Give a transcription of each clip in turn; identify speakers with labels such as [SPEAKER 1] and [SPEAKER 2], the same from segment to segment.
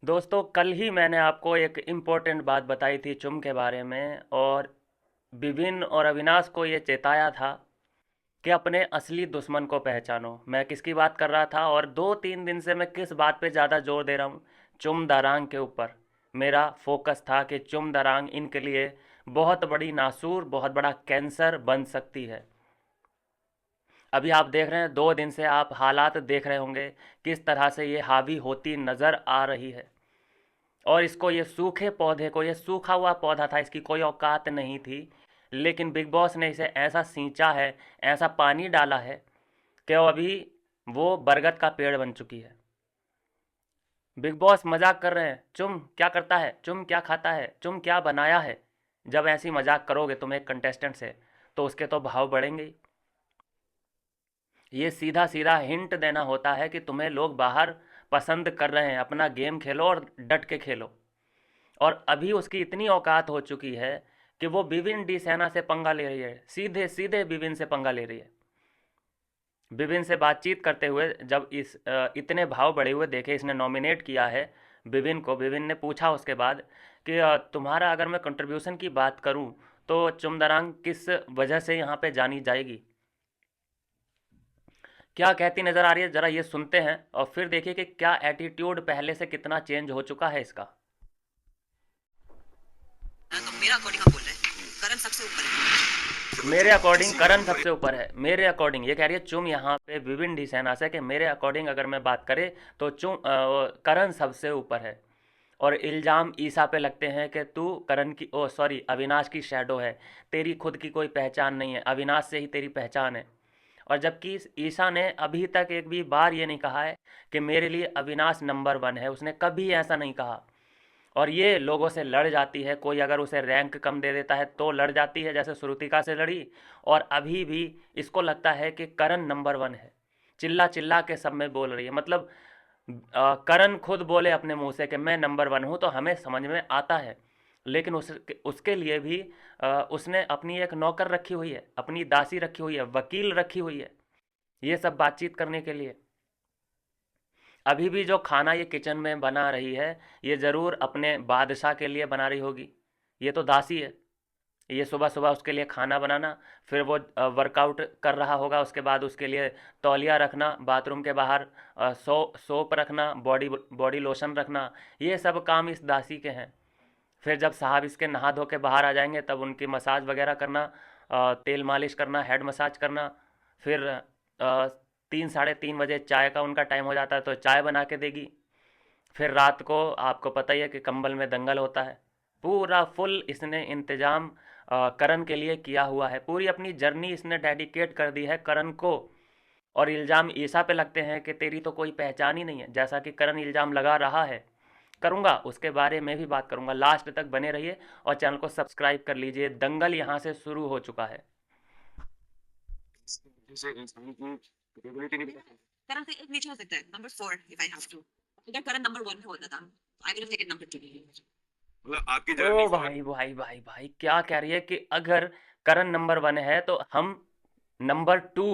[SPEAKER 1] दोस्तों, कल ही मैंने आपको एक इम्पोर्टेंट बात बताई थी चुम के बारे में, और विभिन्न और अविनाश को ये चेताया था कि अपने असली दुश्मन को पहचानो। मैं किसकी बात कर रहा था और 2-3 दिन से मैं किस बात पे ज़्यादा जोर दे रहा हूँ? चुम दरांग के ऊपर मेरा फोकस था कि चुम दरांग इनके लिए बहुत बड़ी नासूर, बहुत बड़ा कैंसर बन सकती है। अभी आप देख रहे हैं, 2 दिन से आप हालात देख रहे होंगे किस तरह से ये हावी होती नज़र आ रही है। और इसको, ये सूखे पौधे को, ये सूखा हुआ पौधा था, इसकी कोई औकात नहीं थी, लेकिन बिग बॉस ने इसे ऐसा सींचा है, ऐसा पानी डाला है कि वो अभी वो बरगद का पेड़ बन चुकी है। बिग बॉस मजाक कर रहे हैं, चुम क्या करता है, चुम क्या खाता है, चुम क्या बनाया है। जब ऐसी मजाक करोगे तुम एक कंटेस्टेंट से, तो उसके तो भाव बढ़ेंगे ही। ये सीधा सीधा हिंट देना होता है कि तुम्हें लोग बाहर पसंद कर रहे हैं, अपना गेम खेलो और डट के खेलो। और अभी उसकी इतनी औकात हो चुकी है कि वो बिविन डी सेना से पंगा ले रही है, सीधे सीधे बिविन से पंगा ले रही है। बिविन से बातचीत करते हुए जब इतने भाव बढ़े हुए देखे, इसने नॉमिनेट किया है बिविन को। बिविन ने पूछा उसके बाद कि तुम्हारा अगर मैं कंट्रीब्यूशन की बात करूं तो चुमदरांग किस वजह से यहाँ पे जानी जाएगी। क्या कहती नजर आ रही है, जरा ये सुनते हैं और फिर देखिए कि क्या एटीट्यूड पहले से कितना चेंज हो चुका है इसका।
[SPEAKER 2] तो मेरा अकॉर्डिंग आप बोल रहे हैं करण सबसे ऊपर है।
[SPEAKER 1] मेरे अकॉर्डिंग करण सबसे ऊपर है। मेरे अकॉर्डिंग ये कह रही है चुम यहाँ पे विभिन्न डी सेना से, कि मेरे अकॉर्डिंग अगर मैं बात करें तो करण सबसे ऊपर है। और इल्ज़ाम ईसा पे लगते हैं कि तू करण की, ओ सॉरी, अविनाश की शैडो है, तेरी खुद की कोई पहचान नहीं है, अविनाश से ही तेरी पहचान है। और जबकि ईसा ने अभी तक एक भी बार ये नहीं कहा है कि मेरे लिए अविनाश नंबर 1 है, उसने कभी ऐसा नहीं कहा। और ये लोगों से लड़ जाती है, कोई अगर उसे रैंक कम दे देता है तो लड़ जाती है, जैसे श्रुतिका से लड़ी। और अभी भी इसको लगता है कि करण नंबर 1 है, चिल्ला चिल्ला के सब में बोल रही है। मतलब करण खुद बोले अपने मुंह से कि मैं नंबर 1 हूँ तो हमें समझ में आता है, लेकिन उसके लिए भी उसने अपनी एक नौकर रखी हुई है, अपनी दासी रखी हुई है, वकील रखी हुई है, ये सब बातचीत करने के लिए। अभी भी जो खाना ये किचन में बना रही है, ये ज़रूर अपने बादशाह के लिए बना रही होगी। ये तो दासी है। ये सुबह सुबह उसके लिए खाना बनाना, फिर वो वर्कआउट कर रहा होगा, उसके बाद उसके लिए तौलिया रखना, बाथरूम के बाहर सोप रखना, बॉडी बॉडी लोशन रखना, ये सब काम इस दासी के हैं। फिर जब साहब इसके नहा धो के बाहर आ जाएंगे तब उनकी मसाज वगैरह करना, तेल मालिश करना, हेड मसाज करना। फिर 3-3:30 बजे चाय का उनका टाइम हो जाता है तो चाय बना के देगी। फिर रात को आपको पता ही है कि कंबल में दंगल होता है। पूरा फुल इसने इंतज़ाम करण के लिए किया हुआ है, पूरी अपनी जर्नी इसने डेडिकेट कर दी है करण को। और इल्ज़ाम ईसा पे लगते हैं कि तेरी तो कोई पहचान ही नहीं है, जैसा कि करण इल्ज़ाम लगा रहा है। करूँगा, उसके बारे में भी बात करूँगा, लास्ट तक बने रहिए और चैनल को सब्सक्राइब कर लीजिए। दंगल यहाँ से शुरू हो चुका है।
[SPEAKER 3] जैसे इंसान की कैपेबिलिटी नहीं पता।
[SPEAKER 2] करण से एक नीचे हो सकता है number 4 if I have to. अगर करण नंबर 1 पे होता था I would have taken number 2।
[SPEAKER 3] मतलब आपकी जर्नी
[SPEAKER 1] ओ
[SPEAKER 3] फॉर
[SPEAKER 1] भाई भाई भाई भाई, क्या कह रही है कि अगर करण नंबर 1 है तो हम नंबर 2।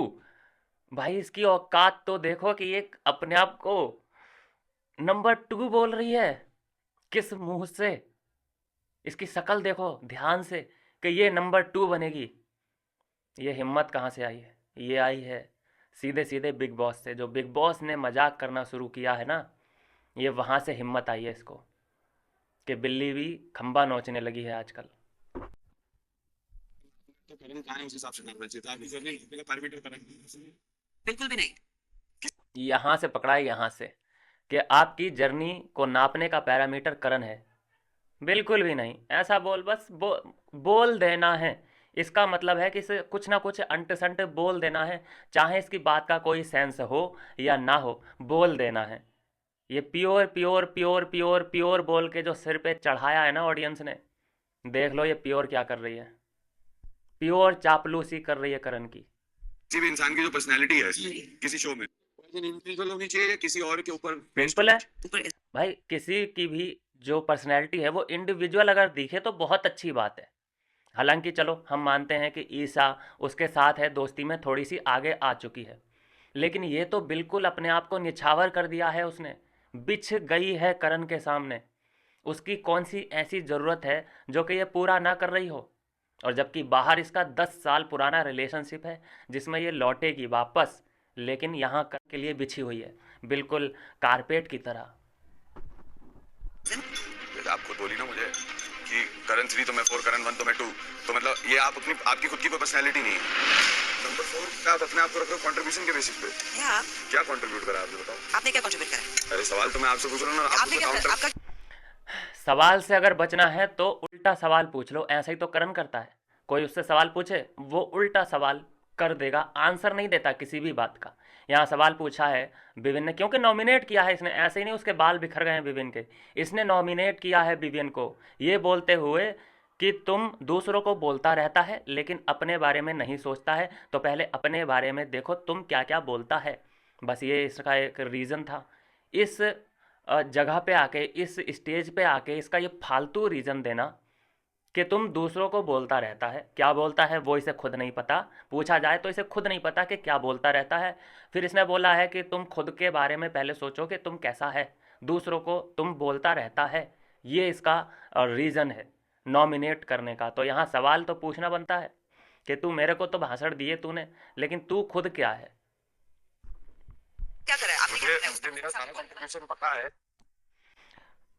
[SPEAKER 1] भाई इसकी औकात तो देखो कि ये अपने आप को नंबर 2 बोल रही है। किस मुंह से? इसकी शक्ल देखो ध्यान से कि ये नंबर 2 बनेगी। ये हिम्मत कहाँ से आई है? ये आई है सीधे सीधे बिग बॉस से। जो बिग बॉस ने मजाक करना शुरू किया है ना, ये वहाँ से हिम्मत आई है इसको, कि बिल्ली भी खंबा नोचने लगी है आजकल।
[SPEAKER 3] तो करण कहाँ है उस हिसाब से नापना चाहिए था। आपकी जर्नी का पैरामीटर करण
[SPEAKER 2] बिल्कुल भी नहीं।
[SPEAKER 1] यहाँ से पकड़ा है, यहाँ से, कि आपकी जर्नी को नापने का पैरामीटर करण है। बिल्कुल भी नहीं। ऐसा बोल, बस बोल देना है। इसका मतलब है कि इसे कुछ ना कुछ अंट संट बोल देना है, चाहे इसकी बात का कोई सेंस हो या ना हो, बोल देना है। ये pure pure pure pure pure बोल के जो सिर पे चढ़ाया है ना ऑडियंस ने, देख लो ये प्योर क्या कर रही है। प्योर चापलूसी कर रही है करण की।
[SPEAKER 3] किसी भी इंसान की जो पर्सनैलिटी है किसी शो में इंडिविजुअल होनी चाहिए या किसी और के ऊपर बेस्ड
[SPEAKER 1] सिंपल
[SPEAKER 3] होनी
[SPEAKER 1] है
[SPEAKER 3] चाहिए।
[SPEAKER 2] ऊपर
[SPEAKER 1] भाई, किसी की भी जो पर्सनैलिटी है वो इंडिविजुअल अगर दिखे तो बहुत अच्छी बात है। हालांकि चलो हम मानते हैं कि ईसा उसके साथ है, दोस्ती में थोड़ी सी आगे आ चुकी है, लेकिन ये तो बिल्कुल अपने आप को निछावर कर दिया है उसने। बिछ गई है करण के सामने। उसकी कौन सी ऐसी ज़रूरत है जो कि ये पूरा ना कर रही हो, और जबकि बाहर इसका 10 साल पुराना रिलेशनशिप है जिसमें ये लौटेगी वापस, लेकिन यहाँ करण के लिए बिछी हुई है बिल्कुल कारपेट की तरह।
[SPEAKER 3] जैसे आप खुद बोली ना मुझे कि करण 3 तो मैं 4, करण 1 तो मैं 2, तो मतलब ये आप अपनी आपकी खुद की कोई पर्सनैलिटी नहीं है। नंबर 4 का आप अपने आप को रख रहे हो कंट्रीब्यूशन के बेसिस पे।
[SPEAKER 2] या
[SPEAKER 3] क्या कंट्रीब्यूट करा आपने बताओ?
[SPEAKER 2] आपने क्या कंट्रीब्यूट करा?
[SPEAKER 3] अरे सवाल तो मैं आपसे पूछ रहा हूँ ना, आप
[SPEAKER 2] आपने क्या
[SPEAKER 3] काउंटर।
[SPEAKER 2] आपका
[SPEAKER 1] सवाल से अगर बचना है तो उल्टा सवाल पूछ लो, ऐसा ही तो करण करता है। कोई उससे सवाल पूछे वो उल्टा सवाल कर देगा, आंसर नहीं देता किसी भी बात का। यहाँ सवाल पूछा है विविन ने, क्योंकि नॉमिनेट किया है इसने, ऐसे ही नहीं उसके बाल बिखर गए हैं विविन के। इसने नॉमिनेट किया है विविन को ये बोलते हुए कि तुम दूसरों को बोलता रहता है लेकिन अपने बारे में नहीं सोचता है, तो पहले अपने बारे में देखो तुम क्या क्या बोलता है। बस ये इसका एक रीज़न था। इस जगह पे आके, इस स्टेज पे आके इसका ये फालतू रीज़न देना कि तुम दूसरों को बोलता रहता है, क्या बोलता है वो इसे खुद नहीं पता, पूछा जाए तो इसे खुद नहीं पता कि क्या बोलता रहता है। फिर इसने बोला है कि तुम खुद के बारे में पहले सोचो कि तुम कैसा है, दूसरों को तुम बोलता रहता है। ये इसका रीज़न है नॉमिनेट करने का। तो यहाँ सवाल तो पूछना बनता है कि तू मेरे को तो भाषण दिए तूने, लेकिन तू खुद क्या है।
[SPEAKER 2] क्या करा है? आपने क्या
[SPEAKER 3] मुझे
[SPEAKER 2] करा है
[SPEAKER 3] मुझे
[SPEAKER 2] उसको?
[SPEAKER 3] मेरा सारा कंट्रीब्यूशन पता है।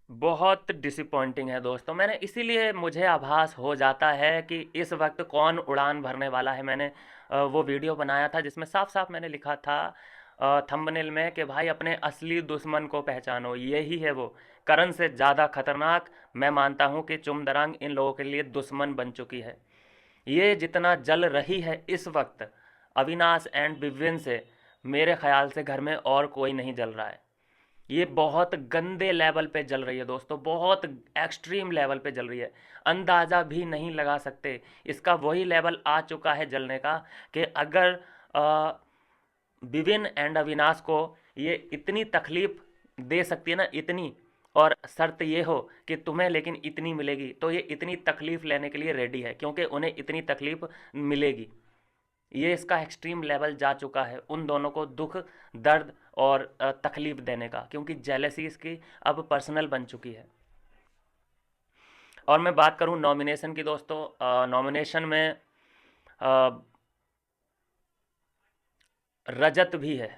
[SPEAKER 1] बहुत डिसअपॉइंटिंग है दोस्तों। मैंने इसीलिए मुझे आभास हो जाता है कि इस वक्त कौन उड़ान भरने वाला है। मैंने वो वीडियो बनाया था जिसमें साफ साफ मैंने लिखा था थंबनेल में कि भाई अपने असली दुश्मन को पहचानो, यही है वो। करण से ज़्यादा खतरनाक मैं मानता हूँ कि चुमदरांग इन लोगों के लिए दुश्मन बन चुकी है। ये जितना जल रही है इस वक्त अविनाश एंड विविन से, मेरे ख्याल से घर में और कोई नहीं जल रहा है। ये बहुत गंदे लेवल पे जल रही है दोस्तों, बहुत एक्सट्रीम लेवल पे जल रही है, अंदाज़ा भी नहीं लगा सकते। इसका वही लेवल आ चुका है जलने का कि अगर विविन एंड अविनाश को ये इतनी तकलीफ दे सकती है ना, इतनी, और शर्त ये हो कि तुम्हें लेकिन इतनी मिलेगी, तो ये इतनी तकलीफ़ लेने के लिए रेडी है क्योंकि उन्हें इतनी तकलीफ़ मिलेगी। ये इसका एक्सट्रीम लेवल जा चुका है उन दोनों को दुख, दर्द और तकलीफ देने का, क्योंकि जेलसी इसकी अब पर्सनल बन चुकी है। और मैं बात करूं नॉमिनेशन की दोस्तों, नॉमिनेशन में रजत भी है।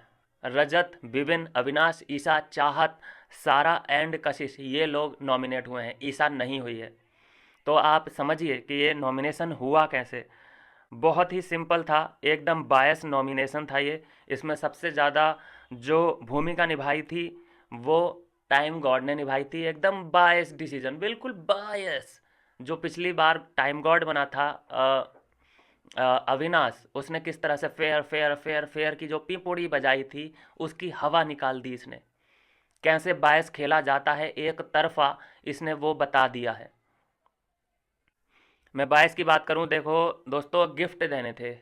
[SPEAKER 1] रजत, विपिन, अविनाश, ईशा, चाहत, सारा एंड कशिश, ये लोग नॉमिनेट हुए हैं, ईशा नहीं हुई है। तो आप समझिए कि ये नॉमिनेशन हुआ कैसे। बहुत ही सिंपल था, एकदम बायस नॉमिनेशन था ये। इसमें सबसे ज़्यादा जो भूमिका निभाई थी वो टाइम गॉड ने निभाई थी। एकदम बायस डिसीजन, बिल्कुल बायस। जो पिछली बार टाइम गॉड बना था अविनाश, उसने किस तरह से फेयर फेयर फेयर फेयर की जो पीपोड़ी बजाई थी उसकी हवा निकाल दी इसने। कैसे बायस खेला जाता है एक तरफा, इसने वो बता दिया है। मैं बायस की बात करूं, देखो दोस्तों, गिफ्ट देने थे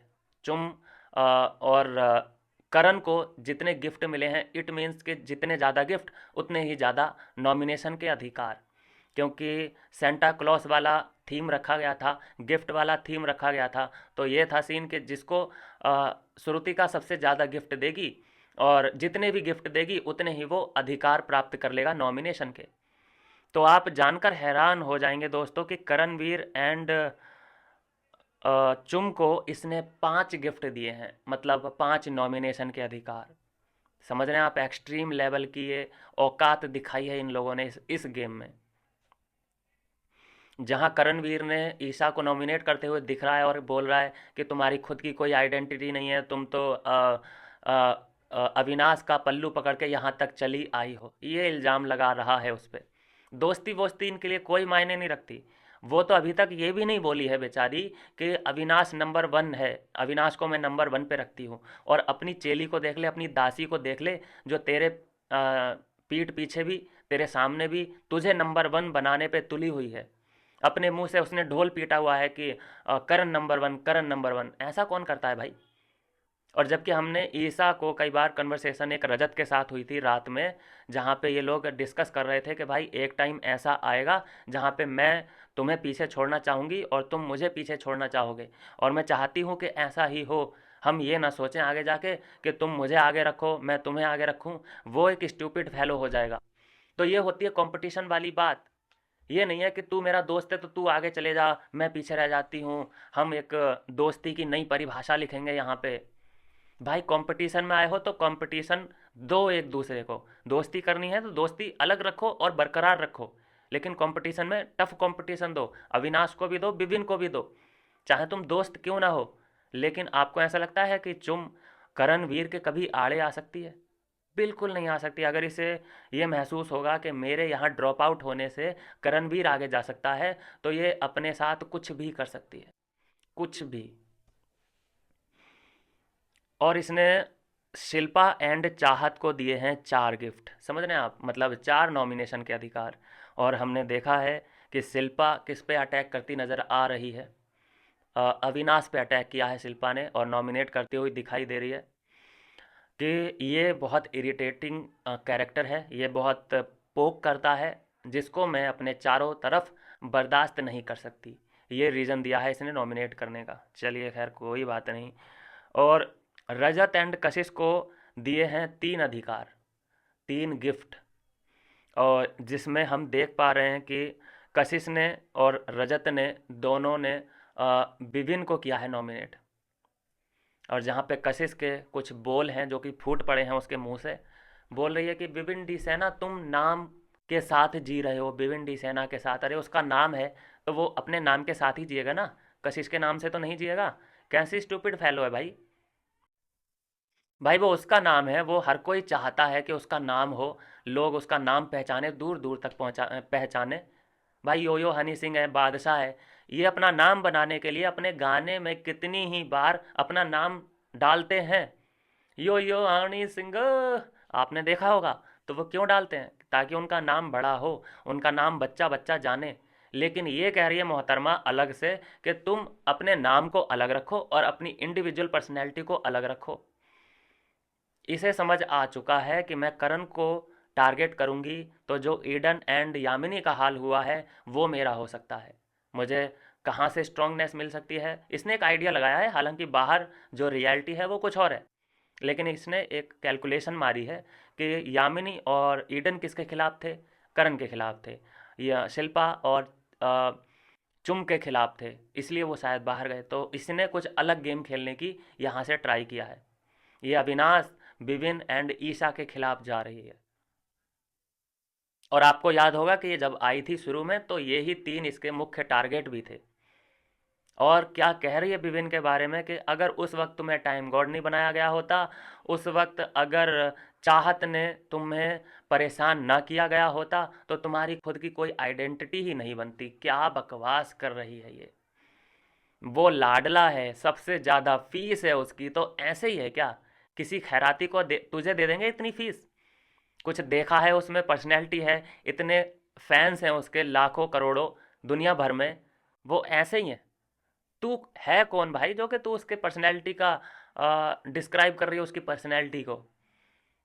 [SPEAKER 1] चुम और करण को जितने गिफ्ट मिले हैं, इट मीन्स कि जितने ज़्यादा गिफ्ट उतने ही ज़्यादा नॉमिनेशन के अधिकार, क्योंकि सेंटा क्लॉस वाला थीम रखा गया था, गिफ्ट वाला थीम रखा गया था। तो ये था सीन कि जिसको श्रुतिका सबसे ज़्यादा गिफ्ट देगी और जितने भी गिफ्ट देगी उतने ही वो अधिकार प्राप्त कर लेगा नॉमिनेशन के। तो आप जानकर हैरान हो जाएंगे दोस्तों कि करणवीर एंड चुम को इसने 5 गिफ्ट दिए हैं, मतलब 5 नॉमिनेशन के अधिकार। समझ रहे हैं आप, एक्सट्रीम लेवल की ये औकात दिखाई है इन लोगों ने इस गेम में। जहां करणवीर ने ईशा को नॉमिनेट करते हुए दिख रहा है और बोल रहा है कि तुम्हारी खुद की कोई आइडेंटिटी नहीं है, तुम तो अविनाश का पल्लू पकड़ के यहाँ तक चली आई हो, ये इल्ज़ाम लगा रहा है उस पर। दोस्ती वोस्ती इनके लिए कोई मायने नहीं रखती। वो तो अभी तक ये भी नहीं बोली है बेचारी कि अविनाश नंबर 1 है, अविनाश को मैं नंबर 1 पे रखती हूँ। और अपनी चेली को देख ले, अपनी दासी को देख ले, जो तेरे पीठ पीछे भी, तेरे सामने भी तुझे नंबर 1 बनाने पे तुली हुई है। अपने मुंह से उसने ढोल पीटा हुआ है कि करण नंबर 1, करण नंबर 1। ऐसा कौन करता है भाई। और जबकि हमने ईशा को कई बार कन्वर्सेशन एक रजत के साथ हुई थी रात में, जहाँ पे ये लोग डिस्कस कर रहे थे कि भाई एक टाइम ऐसा आएगा जहाँ पे मैं तुम्हें पीछे छोड़ना चाहूँगी और तुम मुझे पीछे छोड़ना चाहोगे, और मैं चाहती हूँ कि ऐसा ही हो। हम ये ना सोचें आगे जाके कि तुम मुझे आगे रखो मैं तुम्हें आगे रखूं, वो एक स्टूपिड फैलो हो जाएगा। तो ये होती है कंपटीशन वाली बात। ये नहीं है कि तू मेरा दोस्त है तो तू आगे चले जा, मैं पीछे रह जाती हूँ। हम एक दोस्ती की नई परिभाषा लिखेंगे यहाँ पे। भाई कंपटीशन में आए हो तो कंपटीशन दो एक दूसरे को। दोस्ती करनी है तो दोस्ती अलग रखो और बरकरार रखो, लेकिन कंपटीशन में टफ कंपटीशन दो। अविनाश को भी दो, विपिन को भी दो, चाहे तुम दोस्त क्यों ना हो। लेकिन आपको ऐसा लगता है कि तुम करणवीर के कभी आड़े आ सकती है? बिल्कुल नहीं आ सकती। अगर इसे ये महसूस होगा कि मेरे यहाँ ड्रॉप आउट होने से करणवीर आगे जा सकता है, तो ये अपने साथ कुछ भी कर सकती है, कुछ भी। और इसने शिल्पा एंड चाहत को दिए हैं 4 गिफ्ट, समझ रहे हैं आप, मतलब 4 नॉमिनेशन के अधिकार। और हमने देखा है कि शिल्पा किस पे अटैक करती नज़र आ रही है। अविनाश पे अटैक किया है शिल्पा ने और नॉमिनेट करती हुई दिखाई दे रही है कि ये बहुत इरिटेटिंग कैरेक्टर है, ये बहुत पोक करता है, जिसको मैं अपने चारों तरफ बर्दाश्त नहीं कर सकती। ये रीज़न दिया है इसने नॉमिनेट करने का। चलिए खैर कोई बात नहीं। और रजत एंड कशिश को दिए हैं 3 अधिकार, 3 गिफ्ट, और जिसमें हम देख पा रहे हैं कि कशिश ने और रजत ने दोनों ने विभिन्न को किया है नॉमिनेट। और जहाँ पे कशिश के कुछ बोल हैं जो कि फूट पड़े हैं उसके मुंह से, बोल रही है कि विपिन डी सेना तुम नाम के साथ जी रहे हो, विपिन डी सेना के साथ। अरे उसका नाम है तो वो अपने नाम के साथ ही जिएगा ना, कशिश के नाम से तो नहीं जिएगा। कैसी स्टूपिड फैलो है भाई। भाई वो उसका नाम है, वो हर कोई चाहता है कि उसका नाम हो, लोग उसका नाम पहचाने, दूर दूर तक पहचाने। भाई यो यो हनी सिंह है, बादशाह है, ये अपना नाम बनाने के लिए अपने गाने में कितनी ही बार अपना नाम डालते हैं। यो यो हनी सिंह आपने देखा होगा। तो वो क्यों डालते हैं? ताकि उनका नाम बड़ा हो, उनका नाम बच्चा बच्चा जाने। लेकिन ये कह रही है मोहतरमा अलग से कि तुम अपने नाम को अलग रखो और अपनी इंडिविजुअल पर्सनैलिटी को अलग रखो। इसे समझ आ चुका है कि मैं करण को टारगेट करूंगी तो जो ईडन एंड यामिनी का हाल हुआ है वो मेरा हो सकता है। मुझे कहाँ से स्ट्रांगनेस मिल सकती है, इसने एक आइडिया लगाया है। हालांकि बाहर जो रियलिटी है वो कुछ और है, लेकिन इसने एक कैलकुलेशन मारी है कि यामिनी और ईडन किसके खिलाफ थे? करण के खिलाफ थे। या शिल्पा और चुम के खिलाफ थे, इसलिए वो शायद बाहर गए। तो इसने कुछ अलग गेम खेलने की यहाँ से ट्राई किया है। ये अविनाश, विविन एंड ईशा के खिलाफ जा रही है। और आपको याद होगा कि ये जब आई थी शुरू में तो ये ही 3 इसके मुख्य टारगेट भी थे। और क्या कह रही है विविन के बारे में कि अगर उस वक्त तुम्हें टाइम गॉड नहीं बनाया गया होता, उस वक्त अगर चाहत ने तुम्हें परेशान ना किया गया होता, तो तुम्हारी खुद की कोई आइडेंटिटी ही नहीं बनती। क्या बकवास कर रही है ये। वो लाडला है, सबसे ज़्यादा फीस है उसकी, तो ऐसे ही है क्या? किसी खैराती को तुझे दे देंगे इतनी फीस? कुछ देखा है उसमें? पर्सनैलिटी है, इतने फैंस हैं उसके, लाखों करोड़ों दुनिया भर में, वो ऐसे ही हैं। तू है कौन भाई जो कि तू उसके पर्सनैलिटी का डिस्क्राइब कर रही है उसकी पर्सनैलिटी को?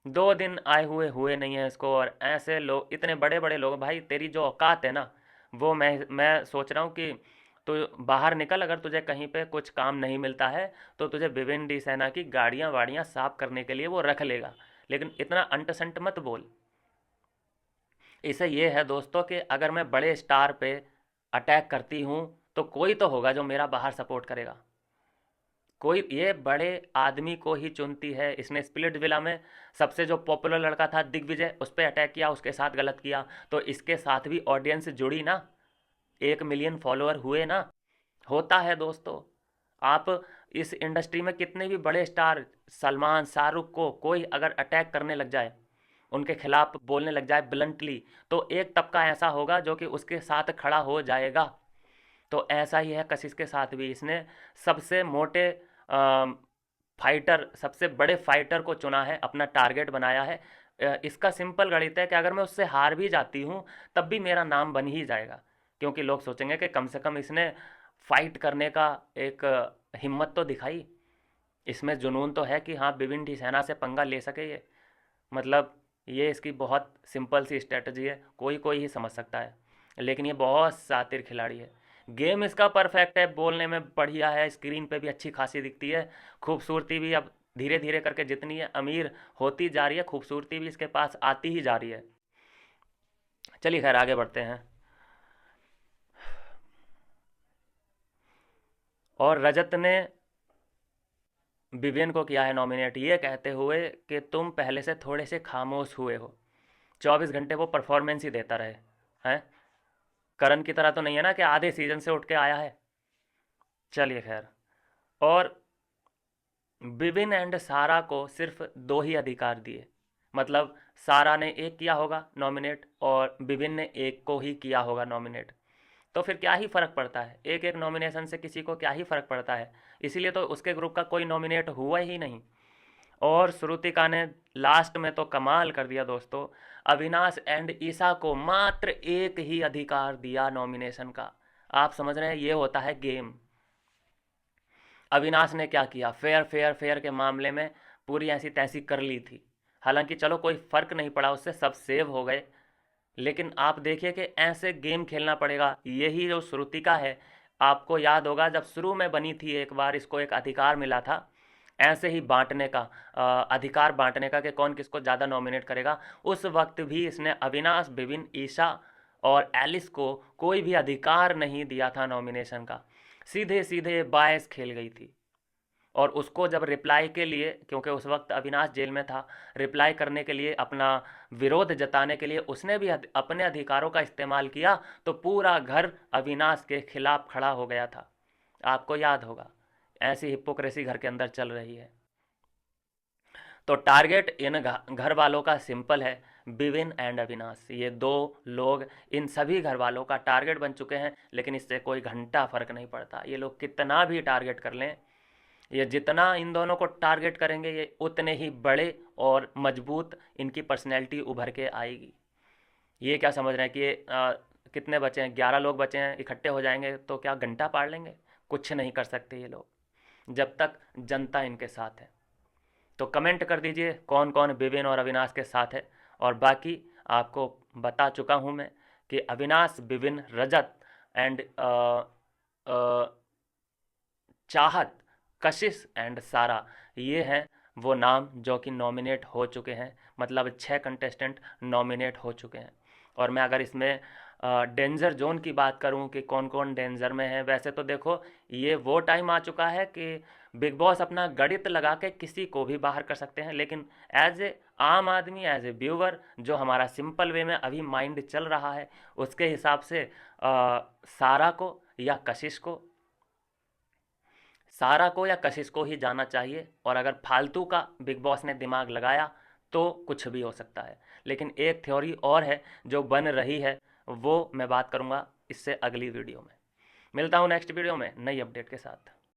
[SPEAKER 1] 2 दिन आए हुए नहीं है इसको, और ऐसे लोग, इतने बड़े बड़े लोग, भाई तेरी जो औकात है ना, वो मैं सोच रहा हूँ कि तो बाहर निकल। अगर तुझे कहीं पे कुछ काम नहीं मिलता है तो तुझे विवेन डी सेना की गाड़ियाँ वाड़ियाँ साफ करने के लिए वो रख लेगा, लेकिन इतना अंट संट मत बोल। इसे ये है दोस्तों कि अगर मैं बड़े स्टार पे अटैक करती हूँ तो कोई तो होगा जो मेरा बाहर सपोर्ट करेगा। कोई, ये बड़े आदमी को ही चुनती है। इसने स्प्लिट विला में सबसे जो पॉपुलर लड़का था दिग्विजय, उस पर अटैक किया, उसके साथ गलत किया, तो इसके साथ भी ऑडियंस जुड़ी ना, 1 मिलियन फॉलोअर हुए ना। होता है दोस्तों। आप इस इंडस्ट्री में कितने भी बड़े स्टार, सलमान, शाहरुख को कोई अगर अटैक करने लग जाए, उनके खिलाफ बोलने लग जाए ब्लंटली, तो एक तबका ऐसा होगा जो कि उसके साथ खड़ा हो जाएगा। तो ऐसा ही है कशिश के साथ भी। इसने सबसे मोटे फाइटर, सबसे बड़े फाइटर को चुना है, अपना टारगेट बनाया है। इसका सिंपल गणित है कि अगर मैं उससे हार भी जाती हूँ तब भी मेरा नाम बन ही जाएगा, क्योंकि लोग सोचेंगे कि कम से कम इसने फाइट करने का एक हिम्मत तो दिखाई, इसमें जुनून तो है कि हाँ विपिन डी सेना से पंगा ले सके ये। मतलब ये इसकी बहुत सिंपल सी स्ट्रेटजी है, कोई कोई ही समझ सकता है, लेकिन ये बहुत शातिर खिलाड़ी है। गेम इसका परफेक्ट है, बोलने में बढ़िया है, स्क्रीन पे भी अच्छी खासी दिखती है, खूबसूरती भी अब धीरे धीरे करके जितनी है अमीर होती जा रही है, खूबसूरती भी इसके पास आती ही जा रही है। चलिए खैर आगे बढ़ते हैं। और रजत ने विवियन को किया है नॉमिनेट ये कहते हुए कि तुम पहले से थोड़े से खामोश हुए हो। 24 घंटे वो परफॉर्मेंस ही देता रहे हैं, करण की तरह तो नहीं है ना कि आधे सीजन से उठ के आया है। चलिए खैर, और विविन एंड सारा को सिर्फ 2 ही अधिकार दिए, मतलब सारा ने एक किया होगा नॉमिनेट और विविन ने एक को ही किया होगा नॉमिनेट, तो फिर क्या ही फ़र्क पड़ता है, एक एक नॉमिनेशन से किसी को क्या ही फ़र्क पड़ता है। इसीलिए तो उसके ग्रुप का कोई नॉमिनेट हुआ ही नहीं। और श्रुतिका ने लास्ट में तो कमाल कर दिया दोस्तों, अविनाश एंड ईशा को मात्र एक ही अधिकार दिया नॉमिनेशन का। आप समझ रहे हैं, ये होता है गेम। अविनाश ने क्या किया, फेयर फेयर फेयर के मामले में पूरी ऐसी तैसी कर ली थी, हालांकि चलो कोई फ़र्क नहीं पड़ा उससे, सब सेव हो गए। लेकिन आप देखिए कि ऐसे गेम खेलना पड़ेगा। यही जो श्रुतिका है, आपको याद होगा जब शुरू में बनी थी एक बार, इसको एक अधिकार मिला था ऐसे ही बांटने का, अधिकार बांटने का कि कौन किसको ज़्यादा नॉमिनेट करेगा। उस वक्त भी इसने अविनाश, विविन, ईशा और एलिस को कोई भी अधिकार नहीं दिया था नॉमिनेशन का, सीधे सीधे बायस खेल गई थी। और उसको जब रिप्लाई के लिए, क्योंकि उस वक्त अविनाश जेल में था, रिप्लाई करने के लिए, अपना विरोध जताने के लिए उसने भी अपने अधिकारों का इस्तेमाल किया, तो पूरा घर अविनाश के खिलाफ खड़ा हो गया था। आपको याद होगा, ऐसी हिपोक्रेसी घर के अंदर चल रही है। तो टारगेट इन घर वालों का सिंपल है, विविन एंड अविनाश, ये 2 लोग इन सभी घर वालों का टारगेट बन चुके हैं। लेकिन इससे कोई घंटा फर्क नहीं पड़ता, ये लोग कितना भी टारगेट कर लें, ये जितना इन दोनों को टारगेट करेंगे ये उतने ही बड़े और मजबूत इनकी पर्सनैलिटी उभर के आएगी। ये क्या समझ रहे हैं कि ये कितने बचे हैं, 11 लोग बचे हैं, इकट्ठे हो जाएंगे तो क्या घंटा पाड़ लेंगे? कुछ नहीं कर सकते ये लोग, जब तक जनता इनके साथ है। तो कमेंट कर दीजिए कौन कौन विविन और अविनाश के साथ है। और बाकी आपको बता चुका हूँ मैं कि अविनाश, विविन, रजत एंड चाहत, कशिश एंड सारा, ये हैं वो नाम जो कि नॉमिनेट हो चुके हैं, मतलब 6 कंटेस्टेंट नॉमिनेट हो चुके हैं। और मैं अगर इसमें डेंजर जोन की बात करूं कि कौन कौन डेंजर में है, वैसे तो देखो ये वो टाइम आ चुका है कि बिग बॉस अपना गणित लगा के किसी को भी बाहर कर सकते हैं। लेकिन एज ए आम आदमी, एज ए व्यूअर, जो हमारा सिंपल वे में अभी माइंड चल रहा है, उसके हिसाब से सारा को या कशिश को, सारा को या कशिश को ही जाना चाहिए। और अगर फालतू का बिग बॉस ने दिमाग लगाया तो कुछ भी हो सकता है। लेकिन एक थ्योरी और है जो बन रही है, वो मैं बात करूँगा इससे अगली वीडियो में। मिलता हूँ नेक्स्ट वीडियो में नई अपडेट के साथ।